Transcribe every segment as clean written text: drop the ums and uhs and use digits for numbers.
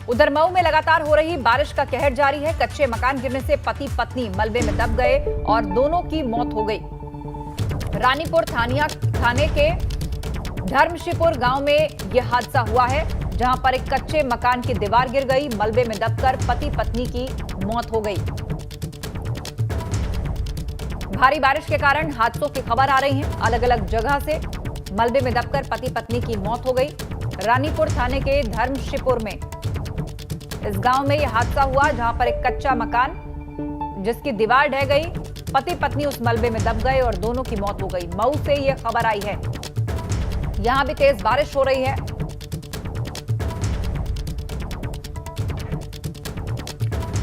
उधर मऊ में लगातार हो रही बारिश का कहर जारी है। कच्चे मकान गिरने से पति पत्नी मलबे में दब गए और दोनों की मौत हो गई। रानीपुर थाने के धर्मशिपुर गांव में यह हादसा हुआ है, जहां पर एक कच्चे मकान की दीवार गिर गई, मलबे में दबकर पति पत्नी की मौत हो गई। भारी बारिश के कारण हादसों की खबर आ रही है। अलग अलग जगह से मलबे में दबकर पति पत्नी की मौत हो गई। रानीपुर थाने के धर्मशिपुर में इस गांव में यह हादसा हुआ, जहां पर एक कच्चा मकान जिसकी दीवार ढह गई, पति पत्नी उस मलबे में दब गए और दोनों की मौत हो गई। मऊ से यह खबर आई है। यहां भी तेज बारिश हो रही है।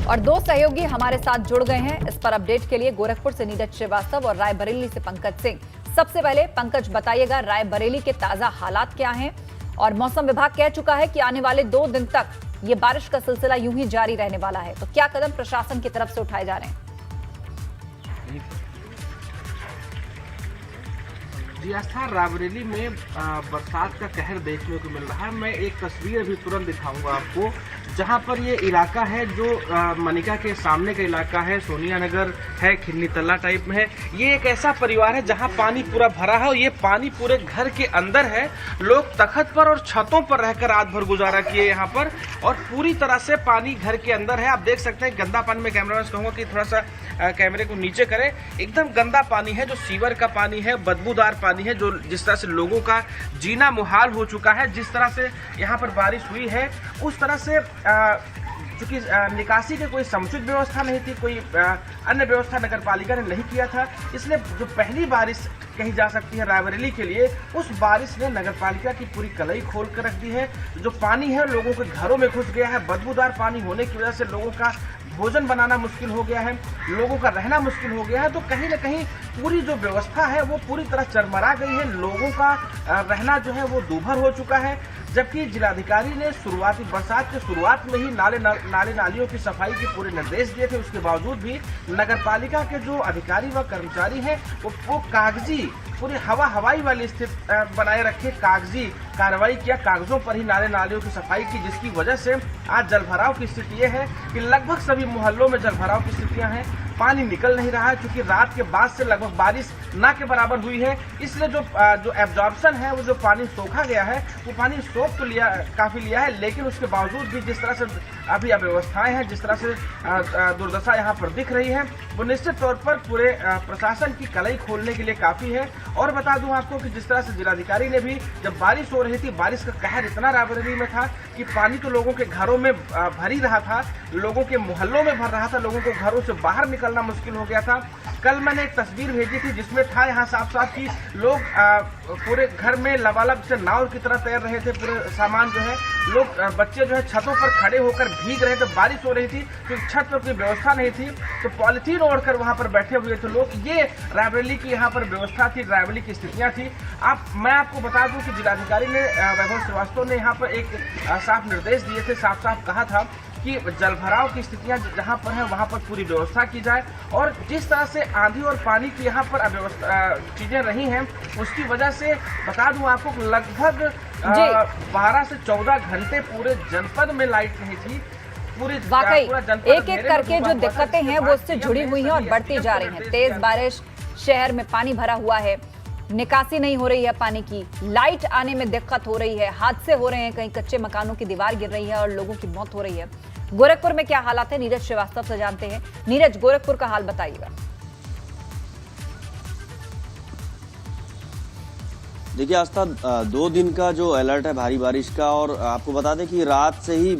और दो सहयोगी हमारे साथ जुड़ गए हैं इस पर अपडेट के लिए। गोरखपुर से नीरज श्रीवास्तव और रायबरेली से पंकज सिंह। सबसे पहले पंकज बताइएगा, रायबरेली के ताजा हालात क्या हैं? और मौसम विभाग कह चुका है कि आने वाले 2 दिन तक ये बारिश का सिलसिला यूं ही जारी रहने वाला है, तो क्या कदम प्रशासन की तरफ से उठाए जा रहे हैं? जी आस्था, रायबरेली में बरसात का कहर देखने को मिल रहा है। मैं एक तस्वीर अभी तुरंत दिखाऊंगा आपको, जहां पर ये इलाका है जो मनिका के सामने का इलाका है, सोनिया नगर है, खिन्नी तल्ला टाइप में है। ये एक ऐसा परिवार है जहां पानी पूरा भरा है और ये पानी पूरे घर के अंदर है। लोग तखत पर और छतों पर रहकर रात भर गुजारा किए यहाँ पर, और पूरी तरह से पानी घर के अंदर है। आप देख सकते हैं गंदा पानी। मैं कैमरामैन से कहूँगा कि थोड़ा सा कैमरे को नीचे करें। एकदम गंदा पानी है, जो सीवर का पानी है, बदबूदार पानी है, जो जिस तरह से लोगों का जीना मुहाल हो चुका है। जिस तरह से यहाँ पर बारिश हुई है, उस तरह से चूंकि निकासी की कोई समुचित व्यवस्था नहीं थी, कोई अन्य व्यवस्था नगर पालिका ने नहीं किया था, इसलिए जो पहली बारिश कही जा सकती है रायबरेली के लिए, उस बारिश ने नगर पालिका की पूरी कलई खोल कर रख दी है। जो पानी है लोगों के घरों में घुस गया है। बदबूदार पानी होने की वजह से लोगों का भोजन बनाना मुश्किल हो गया है, लोगों का रहना मुश्किल हो गया है। तो कहीं ना कहीं पूरी जो व्यवस्था है वो पूरी तरह चरमरा गई है। लोगों का रहना जो है वो दूभर हो चुका है। जबकि जिलाधिकारी ने शुरुआती बरसात के शुरुआत में ही नाले नालियों की सफाई के पूरे निर्देश दिए थे, उसके बावजूद भी नगर पालिका के जो अधिकारी व कर्मचारी हैं वो कागजी पूरी हवाई वाली स्थिति बनाए रखे, कागजी कार्रवाई किया, कागजों पर ही नाले नालियों की सफाई की, जिसकी वजह से आज जलभराव की स्थिति ये है कि लगभग सभी मोहल्लों में जलभराव की स्थितियां हैं। पानी निकल नहीं रहा है, क्योंकि रात के बाद से लगभग बारिश ना के बराबर हुई है। इसलिए जो एब्जॉर्प्शन है, वो जो पानी सोखा गया है, वो पानी सोख तो काफी लिया है, लेकिन उसके बावजूद भी जिस तरह से अभी अव्यवस्थाएं हैं, जिस तरह से दुर्दशा यहाँ पर दिख रही है, वो निश्चित तौर पर पूरे प्रशासन की कलई खोलने के लिए काफी है। और बता दूं आपको कि जिस तरह से जिलाधिकारी ने भी, जब बारिश हो रही थी, बारिश का कहर इतना रायबरेली में था कि पानी तो लोगों के घरों में भर ही रहा था, लोगों के मोहल्लों में भर रहा था, लोगों को घरों से बाहर निकलना मुश्किल हो गया था। कल मैंने एक तस्वीर भेजी थी जिसमें था यहाँ साफ साफ कि लोग पूरे घर में लबालब से नाव की तरह तैर रहे थे। पूरे सामान जो है, लोग बच्चे जो है छतों पर खड़े होकर भीग रहे थे। बारिश हो रही थी तो छत पर कोई व्यवस्था नहीं थी, तो पॉलिथीन ओढ़कर वहां पर बैठे हुए थे लोग। ये रायबरेली की यहाँ पर व्यवस्था थी, रायबरेली की स्थितियां थी। मैं आपको बता दूं कि जिलाधिकारी ने वैभव श्रीवास्तव ने यहाँ पर एक साफ निर्देश दिए थे, साफ साफ कहा था कि जलभराव की स्थितियां जहां पर है वहां पर पूरी व्यवस्था की जाए। और जिस तरह से आंधी और पानी की यहाँ पर चीजें रही हैं, उसकी वजह से बता दूं आपको लगभग 12 से 14 घंटे पूरे जनपद में लाइट नहीं थी। वाकई एक एक करके जो दिक्कतें हैं वो उससे जुड़ी हुई हैं और बढ़ती जा रही हैं। तेज बारिश, शहर में पानी भरा हुआ है, निकासी नहीं हो रही है पानी की, लाइट आने में दिक्कत हो रही है, हादसे हो रहे हैं, कहीं कच्चे मकानों की दीवार गिर रही है और लोगों की मौत हो रही है। गोरखपुर में क्या हालात है, नीरज श्रीवास्तव से जानते हैं। नीरज, गोरखपुर का हाल बताइएगा। देखिए आस्था, 2 दिन का जो अलर्ट है भारी बारिश का, और आपको बता दें कि रात से ही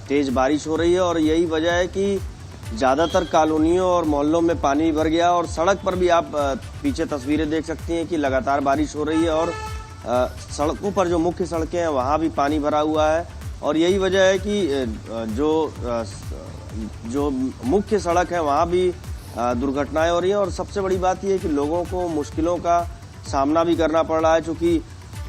तेज बारिश हो रही है और यही वजह है कि ज़्यादातर कॉलोनियों और मोहल्लों में पानी भर गया। और सड़क पर भी आप पीछे तस्वीरें देख सकती हैं कि लगातार बारिश हो रही है और सड़कों पर जो मुख्य सड़कें हैं वहाँ भी पानी भरा हुआ है। और यही वजह है कि जो मुख्य सड़क है वहाँ भी दुर्घटनाएं हो रही हैं। और सबसे बड़ी बात यह है कि लोगों को मुश्किलों का सामना भी करना पड़ रहा है, क्योंकि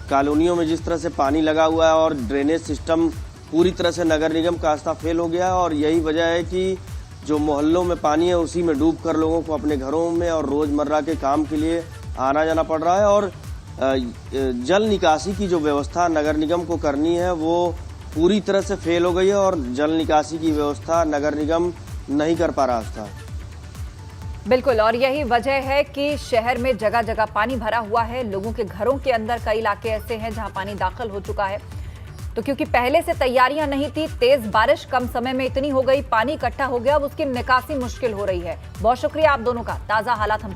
कॉलोनियों में जिस तरह से पानी लगा हुआ है और ड्रेनेज सिस्टम पूरी तरह से नगर निगम का रास्ता फेल हो गया है। और यही वजह है कि जो मोहल्लों में पानी है उसी में डूबकर लोगों को अपने घरों में और रोज़मर्रा के काम के लिए आना जाना पड़ रहा है। और जल निकासी की जो व्यवस्था नगर निगम को करनी है वो पूरी तरह से फेल हो गई है और जल निकासी की व्यवस्था नगर निगम नहीं कर पा रहा था। बिल्कुल, और यही वजह है कि शहर में जगह जगह पानी भरा हुआ है। लोगों के घरों के अंदर कई इलाके ऐसे हैं जहां पानी दाखिल हो चुका है। तो क्योंकि पहले से तैयारियां नहीं थी, तेज बारिश कम समय में इतनी हो गई, पानी इकट्ठा हो गया, अब उसकी निकासी मुश्किल हो रही है। बहुत शुक्रिया आप दोनों का, ताजा हालात हम